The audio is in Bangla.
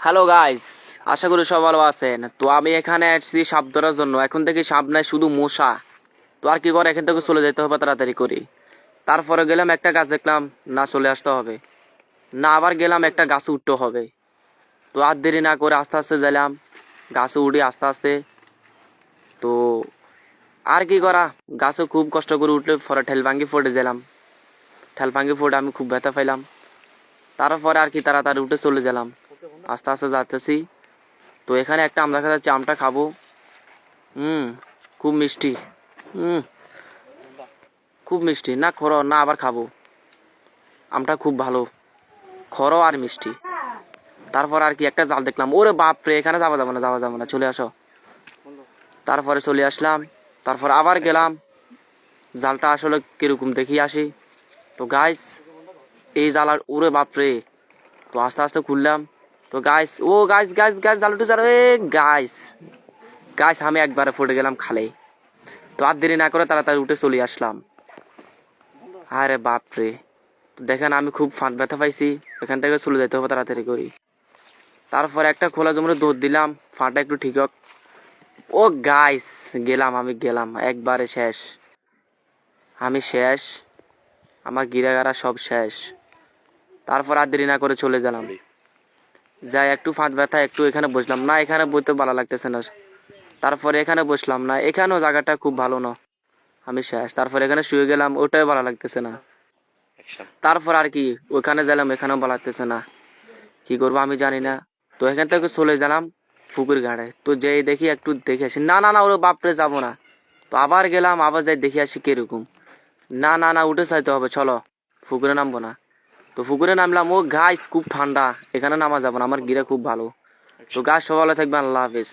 হ্যালো গাইস, আশা করি সব ভালো আছেন। তো আমি এখানে আসছি সাপ ধরার জন্য। এখন থেকে সাপ নাই, শুধু মশা। তো আর কি করে, এখান থেকে চলে যেতে হবে তাড়াতাড়ি করি। তারপরে গেলাম একটা গাছ দেখলাম, না চলে আসতে হবে না, আবার গেলাম একটা গাছে উঠতে হবে। তো আর দেরি না করে আস্তে আস্তে গেলাম, গাছে উঠি আস্তে আস্তে। তো আর কি করা, গাছে খুব কষ্ট করে উঠলে পরে ঠেল ভাঙ্গি পড়ে গেলাম। ঠেল ভাঙ্গি পড়ে আমি খুব ব্যথা পাইলাম। তারপরে আর কি তাড়াতাড়ি উঠে চলে গেলাম, আস্তে আস্তে যাচ্তেছি। তো এখানে একটা আম দেখা যাচ্ছে, আমটা খাবো। হুম, খুব মিষ্টি। হুম, খুব মিষ্টি না, খরো না, আবার খাবো। আমটা খুব ভালো, খরো আর মিষ্টি। তারপর আর কি একটা জাল দেখলাম, ওরে বাপ রে, এখানে যাওয়া যাবে না, যাওয়া যাবে না, চলে আসো। তারপরে চলে আসলাম, তারপর আবার গেলাম। জালটা আসলে কিরকম দেখি আসি। তো গাইস, এই জাল আর ওরে বাপ রে। তো আস্তে আস্তে খুললাম। তো গাইস, ও গাইস গাইস গাইস, জাল উঠে যাবে গাইস। গাইস আমি একবারে ফুটে গেলাম খালে। তো আর দেরি না করে তাড়াতাড়ি উঠে চলে আসলাম। আরে বাপ রে, দেখেন আমি খুব ব্যথা পাইছি। এখান থেকে চলে যেতে হবে তাড়াতাড়ি করি। তারপর একটা খোলা জমিনে দৌড় দিলাম, ফাটা একটু ঠিক হোক। ও গাইস, গেলাম, আমি গেলাম, একবারে শেষ। আমি শেষ, আমার গিরাগারা সব শেষ। তারপর আর দেরি না করে চলে গেলাম। যাই একটু ফাঁদ ব্যথা, একটু এখানে বসলাম না, এখানে বসতে ভালো লাগতেছে না। তারপরে এখানে বসলাম না, এখানেও জায়গাটা খুব ভালো না, আমি শেষ। তারপর এখানে শুয়ে গেলাম, ওটাও ভালো লাগতেছে না। তারপর আর কি ওখানে গেলাম, এখানেও ভালো লাগতেছে না, কি করবো আমি জানি না। তো এখান থেকে চলে গেলাম পুকুর ঘাটে। তো যেই দেখি একটু দেখে আসি, না না না, ওরে বাপরে যাবো না। তো আবার গেলাম, আবার যাই দেখে আসি কিরকম। না না না, উঠে চাইতে হবে, চলো পুকুরে নামবো না। তো পুকুরে নামলাম, ও গাইস খুব ঠান্ডা, এখানে নামা যাবো না, আমার গিরা খুব ভালো। তো গাছ সব ভালো থাকবে, আল্লাহ হাফিজ।